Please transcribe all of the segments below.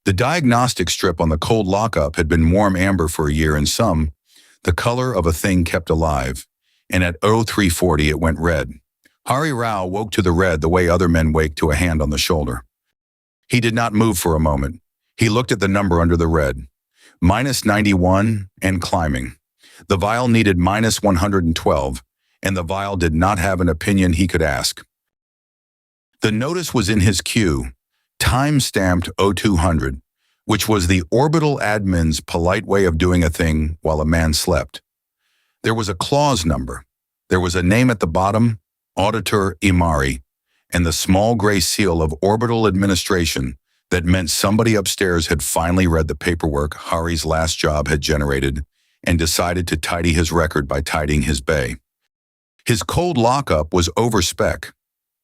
The diagnostic strip on the cold lockup had been warm amber for a year, and the color of a thing kept alive, and at 0340 it went red. Hari Rao woke to the red the way other men wake to a hand on the shoulder. He did not move for a moment. He looked at the number under the red. -91 and climbing. The vial needed -112, and the vial did not have an opinion he could ask. The notice was in his queue, time-stamped 0200, which was the orbital admin's polite way of doing a thing while a man slept. There was a clause number. There was a name at the bottom, Auditor Imari, and the small gray seal of orbital administration that meant somebody upstairs had finally read the paperwork Hari's last job had generated and decided to tidy his record by tidying his bay. His cold lockup was over-spec.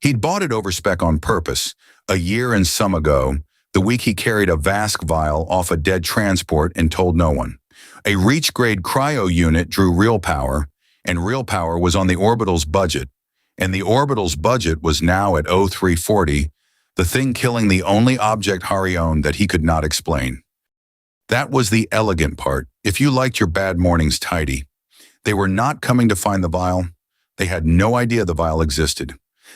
He'd bought it over-spec on purpose, a year and some ago, the week he carried a Vask vial off a dead transport and told no one. A reach-grade cryo unit drew real power, and real power was on the orbital's budget, and the orbital's budget was now at 0340, the thing killing the only object Hari owned that he could not explain. That was the elegant part, if you liked your bad mornings tidy. They were not coming to find the vial. They had no idea the vial existed.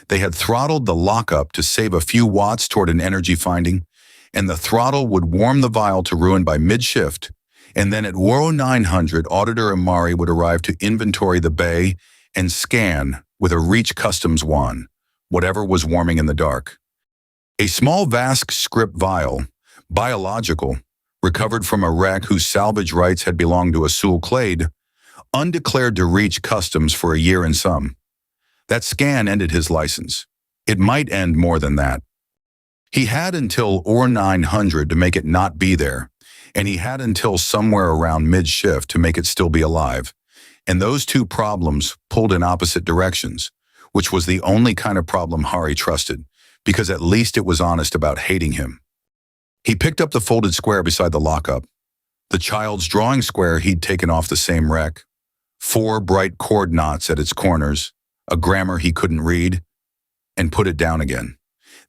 They had throttled the lockup to save a few watts toward an energy finding, and the throttle would warm the vial to ruin by mid-shift, and then at 0900, Auditor Imari would arrive to inventory the bay and scan with a Reach Customs wand, whatever was warming in the dark. A small Vask script vial, biological, recovered from a wreck whose salvage rights had belonged to a Suul clade, undeclared to Reach Customs for a year and some. That scan ended his license. It might end more than that. He had until 0900 to make it not be there, and he had until somewhere around mid-shift to make it still be alive. And those two problems pulled in opposite directions, which was the only kind of problem Hari trusted, because at least it was honest about hating him. He picked up the folded square beside the lockup, the child's drawing square he'd taken off the same wreck, 4 bright cord knots at its corners, a grammar he couldn't read, and put it down again.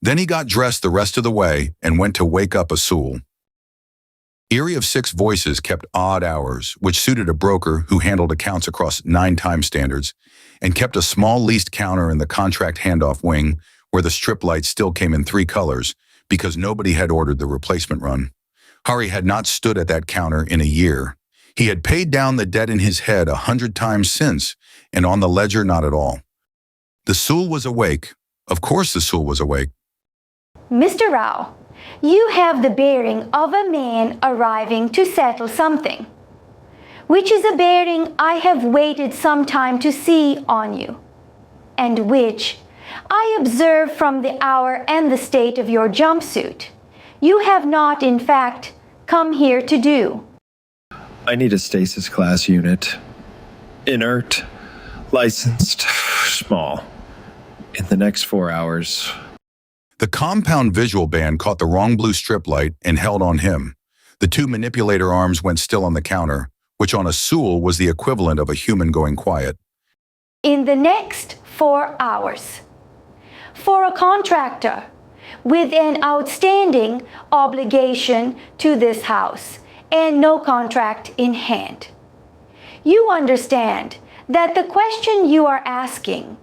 Then he got dressed the rest of the way and went to wake up a Suul. Iri-of-Six-Voices kept odd hours, which suited a broker who handled accounts across 9 time standards, and kept a small leased counter in the contract handoff wing where the strip lights still came in 3 colors because nobody had ordered the replacement run. Hari had not stood at that counter in a year. He had paid down the debt in his head 100 times since, and on the ledger not at all. The Suul was awake. Of course the Suul was awake. Mr. Rao, you have the bearing of a man arriving to settle something, which is a bearing I have waited some time to see on you, and which I observe from the hour and the state of your jumpsuit. You have not, in fact, come here to do. I need a stasis-class unit. Inert, licensed, small. In the next 4 hours. The compound visual band caught the wrong blue strip light and held on him. The 2 manipulator arms went still on the counter, which on a Suul was the equivalent of a human going quiet. In the next 4 hours. For a contractor with an outstanding obligation to this house and no contract in hand. You understand that the question you are asking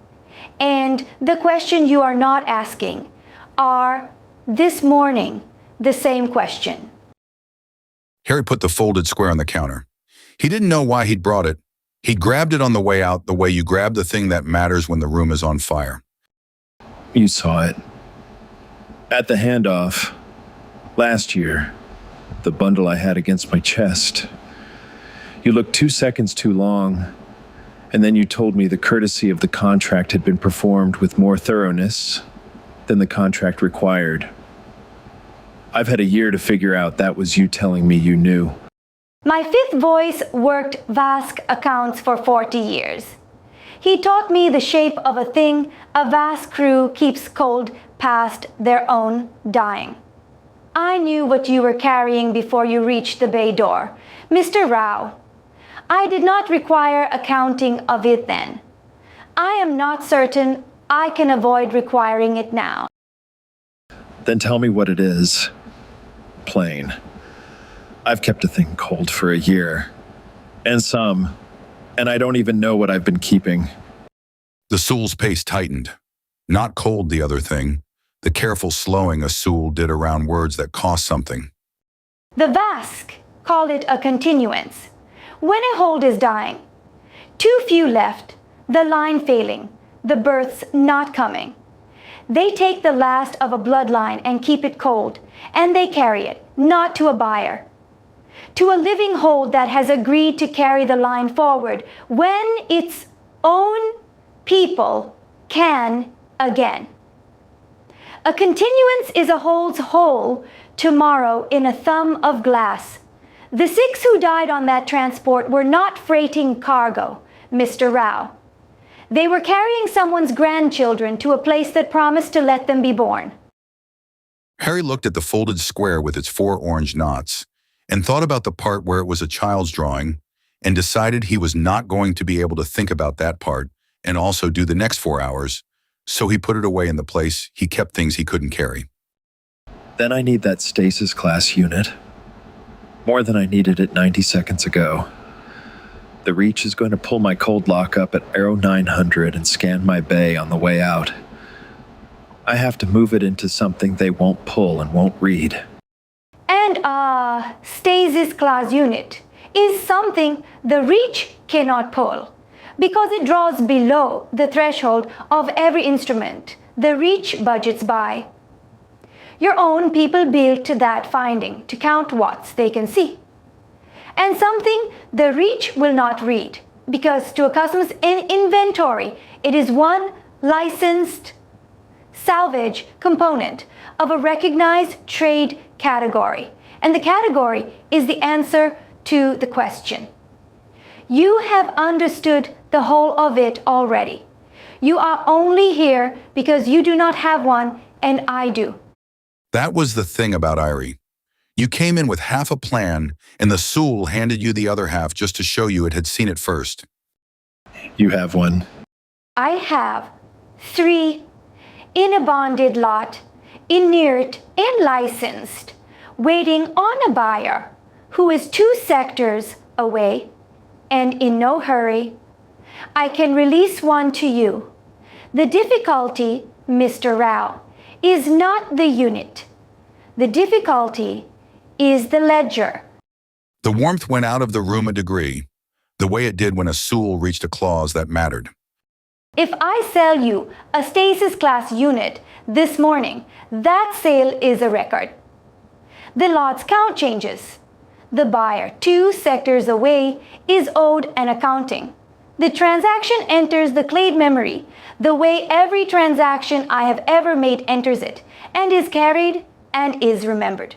and the question you are not asking are, this morning, the same question. Hari put the folded square on the counter. He didn't know why he'd brought it. He grabbed it on the way out the way you grab the thing that matters when the room is on fire. You saw it. At the handoff, last year, the bundle I had against my chest. You looked 2 seconds too long, and then you told me the courtesy of the contract had been performed with more thoroughness than the contract required. I've had a year to figure out that was you telling me you knew. My 5th voice worked Vask accounts for 40 years. He taught me the shape of a thing a Vask crew keeps cold past their own dying. I knew what you were carrying before you reached the bay door, Mr. Rao. I did not require accounting of it then. I am not certain I can avoid requiring it now. Then tell me what it is. plain. I've kept a thing cold for a year. And I don't even know what I've been keeping. The Suul's pace tightened. Not cold, the other thing. The careful slowing a Suul did around words that cost something. The Vask call it a continuance. When a hold is dying, too few left, the line failing, the births not coming. They take the last of a bloodline and keep it cold, and they carry it, not to a buyer, to a living hold that has agreed to carry the line forward when its own people can again. A continuance is a hold's whole tomorrow in a thumb of glass. The 6 who died on that transport were not freighting cargo, Mr. Rao. They were carrying someone's grandchildren to a place that promised to let them be born. Harry looked at the folded square with its 4 orange knots and thought about the part where it was a child's drawing and decided he was not going to be able to think about that part and also do the next 4 hours, so he put it away in the place he kept things he couldn't carry. Then I need that stasis-class unit. More than I needed it 90 seconds ago. The Reach is going to pull my cold lockup at Aero 900 and scan my bay on the way out. I have to move it into something they won't pull and won't read. And a stasis-class unit is something the Reach cannot pull because it draws below the threshold of every instrument the Reach budgets by. Your own people built to that finding to count watts they can see. And something the Reach will not read, because to a customs inventory, it is one licensed salvage component of a recognized trade category. And the category is the answer to the question. You have understood the whole of it already. You are only here because you do not have one, and I do. That was the thing about Iri. You came in with half a plan, and the Suul handed you the other half just to show you it had seen it first. You have one. I have 3 in a bonded lot, inert and licensed, waiting on a buyer who is 2 sectors away and in no hurry. I can release one to you. The difficulty, Mr. Rao, is not the unit. The difficulty is the ledger. The warmth went out of the room a degree, the way it did when a Suul reached a clause that mattered. If I sell you a stasis-class unit this morning, that sale is a record. The lot's count changes. The buyer 2 sectors away is owed an accounting. The transaction enters the clade memory the way every transaction I have ever made enters it, and is carried and is remembered.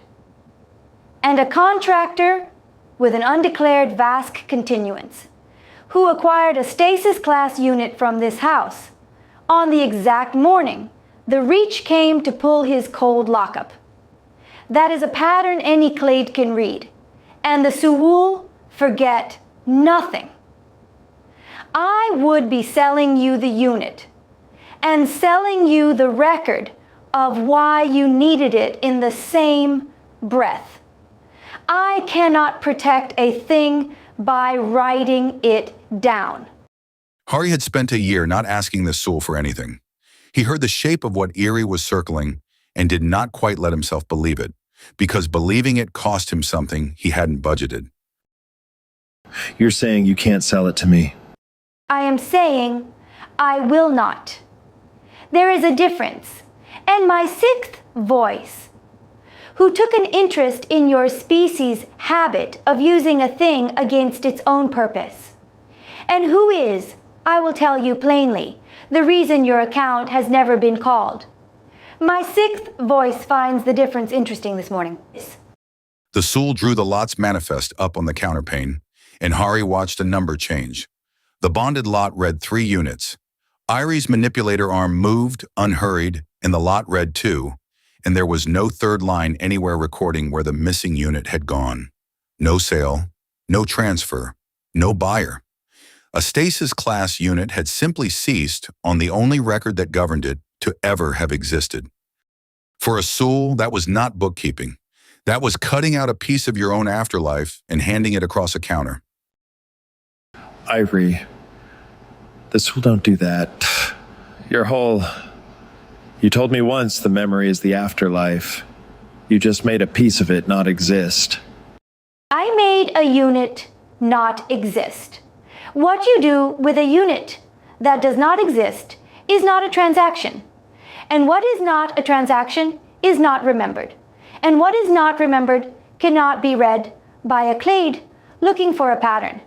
And a contractor with an undeclared Vask continuance, who acquired a stasis-class unit from this house, on the exact morning the Reach came to pull his cold lockup. That is a pattern any clade can read, and the Suul forget nothing. I would be selling you the unit, and selling you the record of why you needed it in the same breath. I cannot protect a thing by writing it down. Hari had spent a year not asking the Suul for anything. He heard the shape of what Iri was circling and did not quite let himself believe it, because believing it cost him something he hadn't budgeted. You're saying you can't sell it to me. I am saying I will not. There is a difference, and my 6th voice, who took an interest in your species' habit of using a thing against its own purpose, and who is, I will tell you plainly, the reason your account has never been called. My 6th voice finds the difference interesting this morning. The Suul drew the lot's manifest up on the counterpane, and Hari watched a number change. The bonded lot read 3 units. Iri's manipulator arm moved, unhurried, and the lot read 2, and there was no third line anywhere recording where the missing unit had gone. No sale, no transfer, no buyer. A stasis-class unit had simply ceased on the only record that governed it to ever have existed. For a Suul, that was not bookkeeping. That was cutting out a piece of your own afterlife and handing it across a counter. Iri, the Suul don't do that. You told me once the memory is the afterlife. You just made a piece of it not exist. I made a unit not exist. What you do with a unit that does not exist is not a transaction. And what is not a transaction is not remembered. And what is not remembered cannot be read by a clade looking for a pattern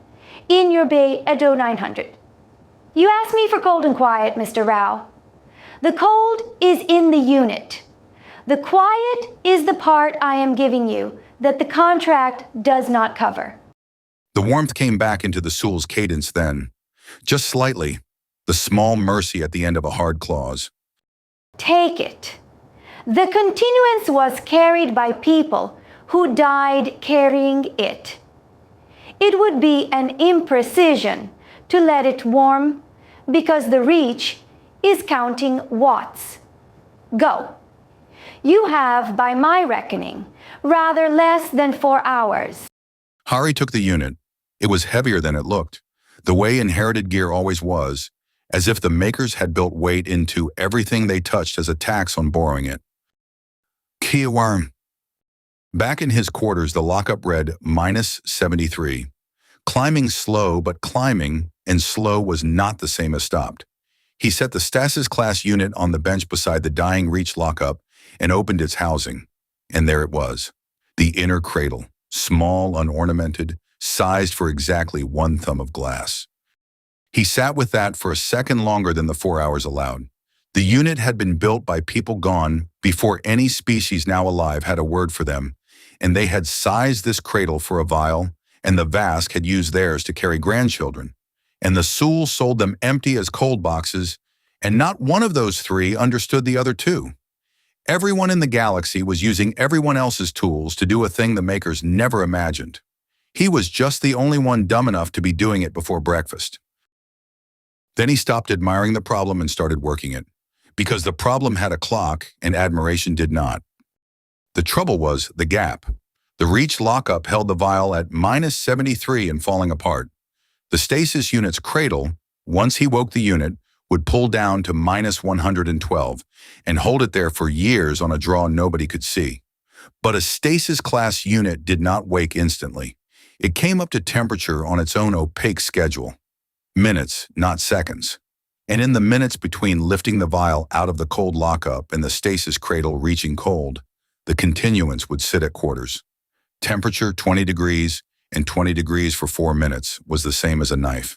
in your bay at 0900. You asked me for cold and quiet, Mr. Rao. The cold is in the unit. The quiet is the part I am giving you that the contract does not cover. The warmth came back into the Suul's cadence then, just slightly, the small mercy at the end of a hard clause. Take it. The continuance was carried by people who died carrying it. It would be an imprecision to let it warm because the reach is counting watts. Go. You have, by my reckoning, rather less than 4 hours. Hari took the unit. It was heavier than it looked, the way inherited gear always was, as if the makers had built weight into everything they touched as a tax on borrowing it. Kiawarm. Back in his quarters, the lockup read -73. Climbing slow, but climbing, and slow was not the same as stopped. He set the stasis-class unit on the bench beside the dying reach lockup and opened its housing. And there it was, the inner cradle, small, unornamented, sized for exactly 1 thumb of glass. He sat with that for a second longer than the 4 hours allowed. The unit had been built by people gone before any species now alive had a word for them, and they had sized this cradle for a vial, and the Vask had used theirs to carry grandchildren, and the Suul sold them empty as cold boxes, and not one of those 3 understood the other 2. Everyone in the galaxy was using everyone else's tools to do a thing the makers never imagined. He was just the only one dumb enough to be doing it before breakfast. Then he stopped admiring the problem and started working it, because the problem had a clock and admiration did not. The trouble was the gap. The reach lockup held the vial at -73 and falling apart. The stasis unit's cradle, once he woke the unit, would pull down to -112 and hold it there for years on a draw nobody could see. But a stasis-class unit did not wake instantly. It came up to temperature on its own opaque schedule. Minutes, not seconds. And in the minutes between lifting the vial out of the cold lockup and the stasis cradle reaching cold, the continuance would sit at quarters. Temperature 20 degrees and 20 degrees for 4 minutes was the same as a knife.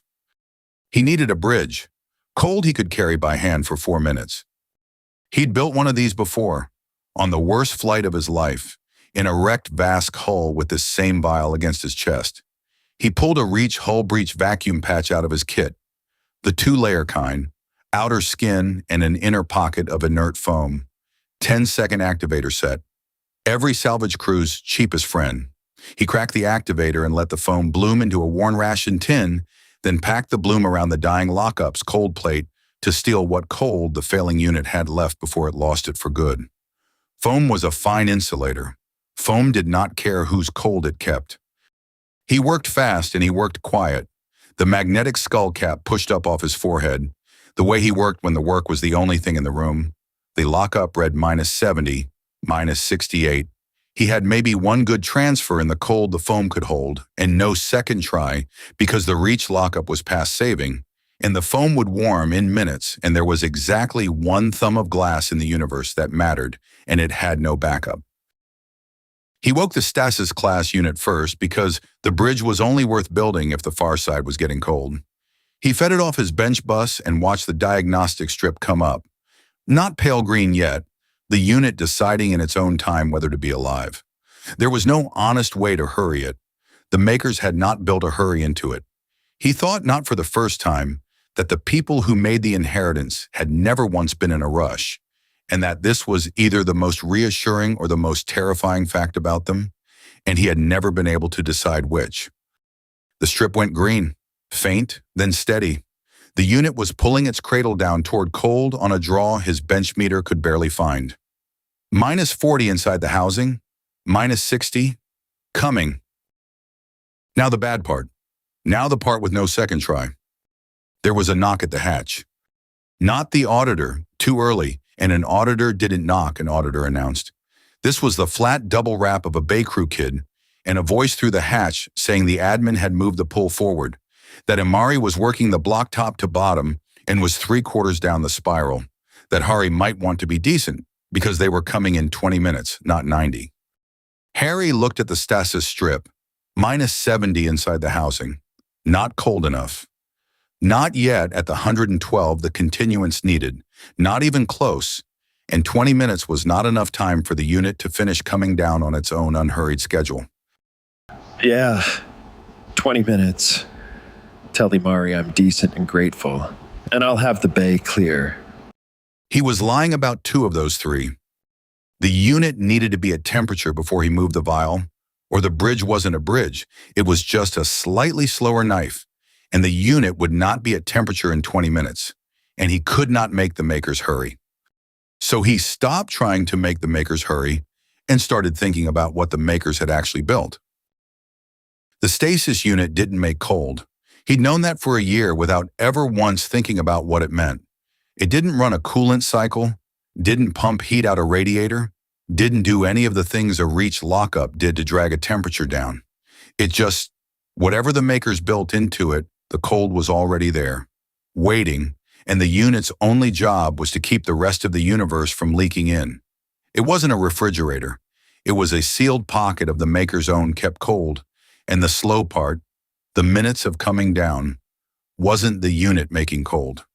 He needed a bridge. Cold he could carry by hand for 4 minutes. He'd built one of these before, on the worst flight of his life, in a wrecked Vask hull with this same vial against his chest. He pulled a reach hull breach vacuum patch out of his kit, the 2-layer kind, outer skin and an inner pocket of inert foam, 10-second activator set, every salvage crew's cheapest friend. He cracked the activator and let the foam bloom into a worn ration tin, then packed the bloom around the dying lockup's cold plate to steal what cold the failing unit had left before it lost it for good. Foam was a fine insulator. Foam did not care whose cold it kept. He worked fast and he worked quiet. The magnetic skull cap pushed up off his forehead, the way he worked when the work was the only thing in the room. The lockup read -70, -68. He had maybe one good transfer in the cold the foam could hold, and no second try because the reach lockup was past saving, and the foam would warm in minutes, and there was exactly 1 thumb of glass in the universe that mattered, and it had no backup. He woke the stasis-class unit first because the bridge was only worth building if the far side was getting cold. He fed it off his bench bus and watched the diagnostic strip come up. Not pale green yet, the unit deciding in its own time whether to be alive. There was no honest way to hurry it. The makers had not built a hurry into it. He thought, not for the first time, that the people who made the inheritance had never once been in a rush, and that this was either the most reassuring or the most terrifying fact about them, and he had never been able to decide which. The strip went green, faint, then steady. The unit was pulling its cradle down toward cold on a draw his bench meter could barely find. -40 inside the housing, minus 60, coming. Now the bad part. Now the part with no second try. There was a knock at the hatch. Not the auditor, too early, and an auditor didn't knock, an auditor announced. This was the flat double rap of a bay crew kid, and a voice through the hatch saying the admin had moved the pull forward, that Amari was working the block top to bottom and was 3/4 down the spiral, that Hari might want to be decent because they were coming in 20 minutes, not 90. Hari looked at the stasis strip, minus 70 inside the housing. Not cold enough. Not yet at the 112 the continuance needed, not even close, and 20 minutes was not enough time for the unit to finish coming down on its own unhurried schedule. Yeah, 20 minutes. Tell Imari I'm decent and grateful, and I'll have the bay clear. He was lying about 2 of those 3. The unit needed to be at temperature before he moved the vial, or the bridge wasn't a bridge, it was just a slightly slower knife, and the unit would not be at temperature in 20 minutes, and he could not make the makers hurry. So he stopped trying to make the makers hurry and started thinking about what the makers had actually built. The stasis unit didn't make cold. He'd known that for a year without ever once thinking about what it meant. It didn't run a coolant cycle, didn't pump heat out a radiator, didn't do any of the things a reach lockup did to drag a temperature down. It just, whatever the makers built into it, the cold was already there, waiting, and the unit's only job was to keep the rest of the universe from leaking in. It wasn't a refrigerator. It was a sealed pocket of the maker's own kept cold, and the slow part, the minutes of coming down, wasn't the unit making cold.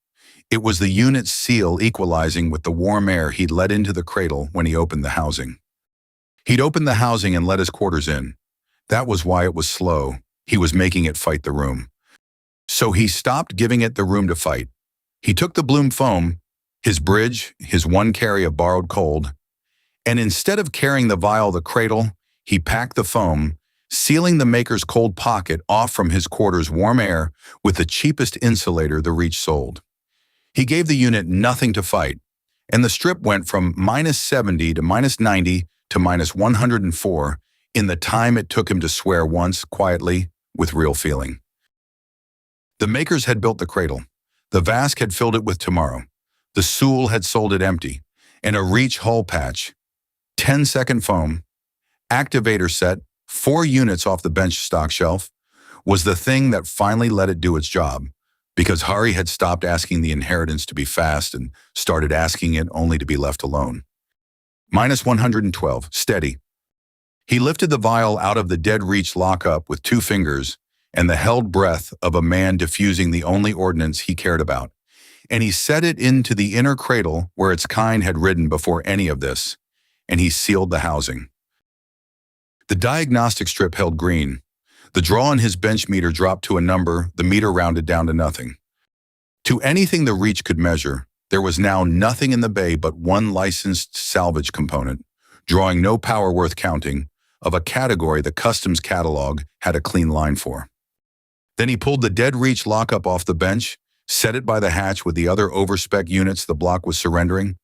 It was the unit's seal equalizing with the warm air he'd let into the cradle when he opened the housing. He'd opened the housing and let his quarters in. That was why it was slow. He was making it fight the room. So he stopped giving it the room to fight. He took the Bloom foam, his bridge, his 1 carry of borrowed cold, and instead of carrying the vial the cradle, he packed the foam, sealing the maker's cold pocket off from his quarters' warm air with the cheapest insulator the Reach sold. He gave the unit nothing to fight, and the strip went from minus 70 to minus 90 to minus 104 in the time it took him to swear once, quietly, with real feeling. The makers had built the cradle. The Vask had filled it with tomorrow. The Suul had sold it empty, and a Reach hull patch, 10-second foam, activator set, 4 units off the bench stock shelf, was the thing that finally let it do its job, because Hari had stopped asking the inheritance to be fast and started asking it only to be left alone. Minus 112, steady. He lifted the vial out of the dead Reach lockup with 2 fingers and the held breath of a man diffusing the only ordnance he cared about, and he set it into the inner cradle where its kind had ridden before any of this, and he sealed the housing. The diagnostic strip held green. The draw on his bench meter dropped to a number, the meter rounded down to nothing. To anything the Reach could measure, there was now nothing in the bay but 1 licensed salvage component, drawing no power worth counting, of a category the customs catalog had a clean line for. Then he pulled the dead Reach lockup off the bench, set it by the hatch with the other over-spec units the block was surrendering,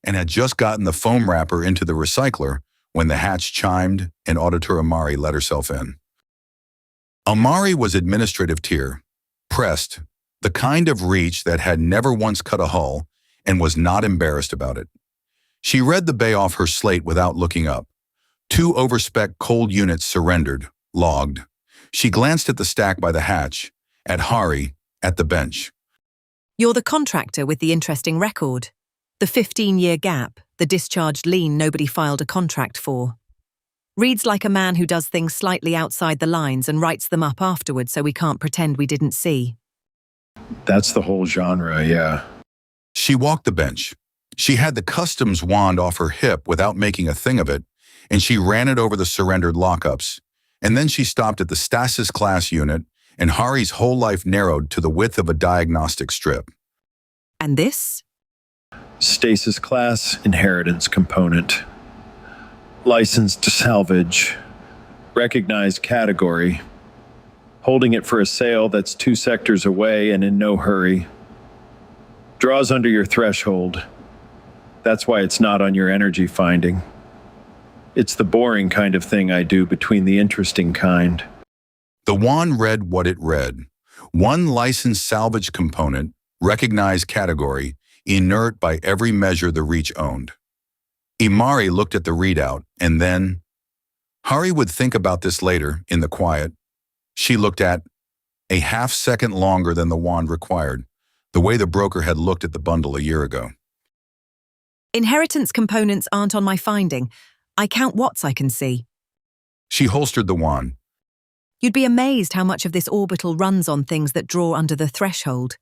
and had just gotten the foam wrapper into the recycler when the hatch chimed and Auditor Amari let herself in. Amari was administrative tier, pressed, the kind of Reach that had never once cut a hull and was not embarrassed about it. She read the bay off her slate without looking up. 2 over-spec cold units surrendered, logged. She glanced at the stack by the hatch, at Hari, at the bench. You're the contractor with the interesting record. The 15-year gap, the discharged lien nobody filed a contract for. Reads like a man who does things slightly outside the lines and writes them up afterward so we can't pretend we didn't see. That's the whole genre, yeah. She walked the bench. She had the customs wand off her hip without making a thing of it, and she ran it over the surrendered lockups. And then she stopped at the stasis-class unit, and Hari's whole life narrowed to the width of a diagnostic strip. And this? Stasis-class inheritance component. Licensed to salvage. Recognized category. Holding it for a sale that's 2 sectors away and in no hurry. Draws under your threshold. That's why it's not on your energy finding. It's the boring kind of thing I do between the interesting kind. The wand read what it read. One licensed salvage component, recognized category, inert by every measure the Reach owned. Imari looked at the readout, and then... Hari would think about this later, in the quiet. She looked at, a half-second longer than the wand required, the way the broker had looked at the bundle a year ago. Inheritance components aren't on my finding. I count watts I can see. She holstered the wand. You'd be amazed how much of this orbital runs on things that draw under the threshold.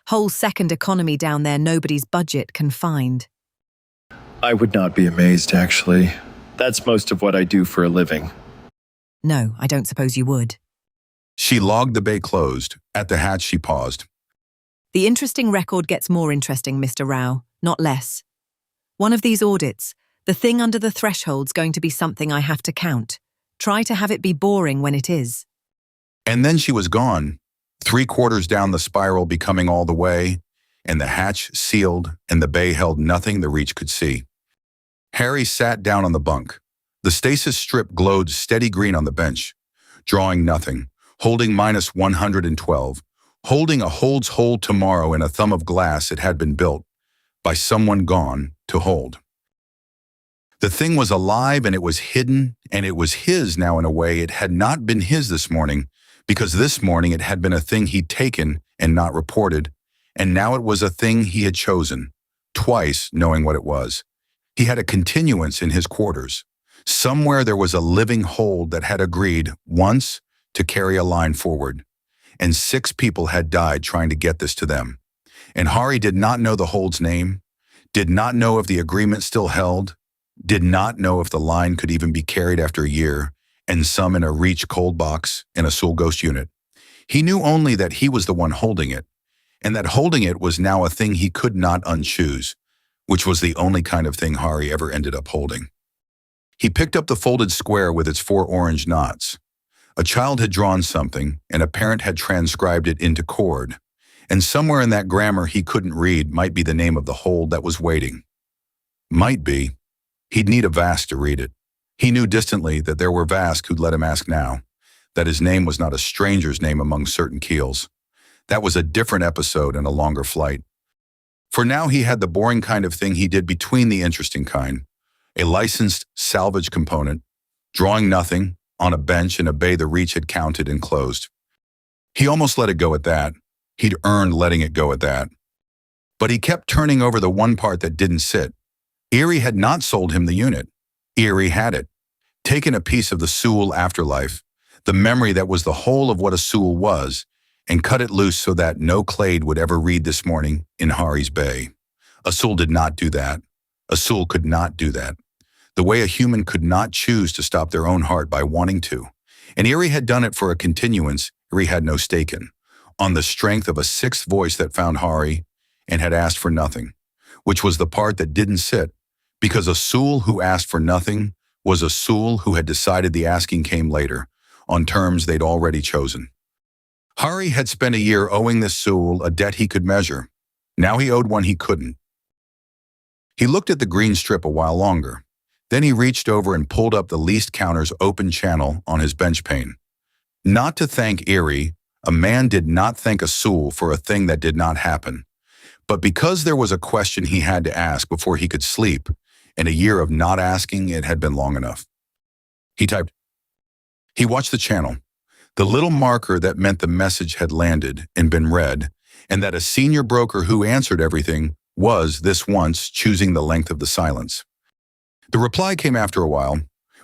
Whole second economy down there nobody's budget can find. I would not be amazed, actually. That's most of what I do for a living. No, I don't suppose you would. She logged the bay closed. At the hatch she paused. The interesting record gets more interesting, Mr. Rao, not less. One of these audits, the thing under the threshold's going to be something I have to count. Try to have it be boring when it is. And then she was gone, 3/4 down the spiral becoming all the way, and the hatch sealed and the bay held nothing the Reach could see. Hari sat down on the bunk. The stasis strip glowed steady green on the bench, drawing nothing, holding -112, holding a holds hold tomorrow in a thumb of glass it had been built, by someone gone, to hold. The thing was alive and it was hidden, and it was his now in a way it had not been his this morning, because this morning it had been a thing he'd taken and not reported, and now it was a thing he had chosen, twice knowing what it was. He had a continuance in his quarters. Somewhere there was a living hold that had agreed, once, to carry a line forward, and 6 people had died trying to get this to them. And Hari did not know the hold's name, did not know if the agreement still held, did not know if the line could even be carried after a year, and some in a Reach cold box in a Suul ghost unit. He knew only that he was the one holding it, and that holding it was now a thing he could not unchoose, which was the only kind of thing Hari ever ended up holding. He picked up the folded square with its 4 orange knots. A child had drawn something, and a parent had transcribed it into chord, and somewhere in that grammar he couldn't read might be the name of the hold that was waiting. Might be. He'd need a Vask to read it. He knew distantly that there were Vask who'd let him ask now, that his name was not a stranger's name among certain keels. That was a different episode and a longer flight. For now he had the boring kind of thing he did between the interesting kind, a licensed salvage component, drawing nothing, on a bench in a bay the Reach had counted and closed. He almost let it go at that. He'd earned letting it go at that. But he kept turning over the one part that didn't sit. Iri had not sold him the unit. Iri had it, taken a piece of the Suul afterlife, the memory that was the whole of what a Suul was, and cut it loose so that no clade would ever read this morning in Hari's bay. A Suul did not do that. A Suul could not do that. The way a human could not choose to stop their own heart by wanting to. And Iri had done it for a continuance Iri had no stake in, on the strength of a 6th voice that found Hari and had asked for nothing, which was the part that didn't sit, because a Suul who asked for nothing was a Suul who had decided the asking came later, on terms they'd already chosen. Hari had spent a year owing this Suul a debt he could measure. Now he owed one he couldn't. He looked at the green strip a while longer. Then he reached over and pulled up the least counter's open channel on his bench pane. Not to thank Iri, a man did not thank a Suul for a thing that did not happen. But because there was a question he had to ask before he could sleep, and a year of not asking it had been long enough. He typed. He watched the channel, the little marker that meant the message had landed and been read, and that a senior broker who answered everything was, this once, choosing the length of the silence. The reply came after a while,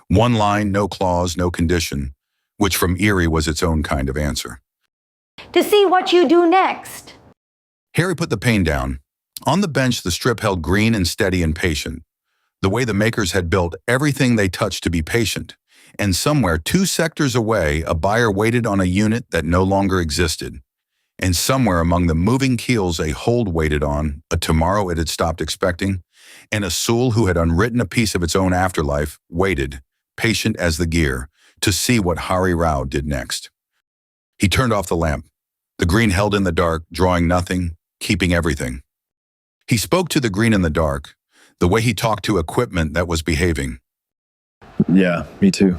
one line, no clause, no condition, which from Iri was its own kind of answer. To see what you do next. Hari put the pane down. On the bench, the strip held green and steady and patient, the way the makers had built everything they touched to be patient, and somewhere 2 sectors away, a buyer waited on a unit that no longer existed, and somewhere among the moving keels a hold waited on, a tomorrow it had stopped expecting, and a Suul who had unwritten a piece of its own afterlife waited, patient as the gear, to see what Hari Rao did next. He turned off the lamp. The green held in the dark, drawing nothing, keeping everything. He spoke to the green in the dark, the way he talked to equipment that was behaving. Yeah, me too.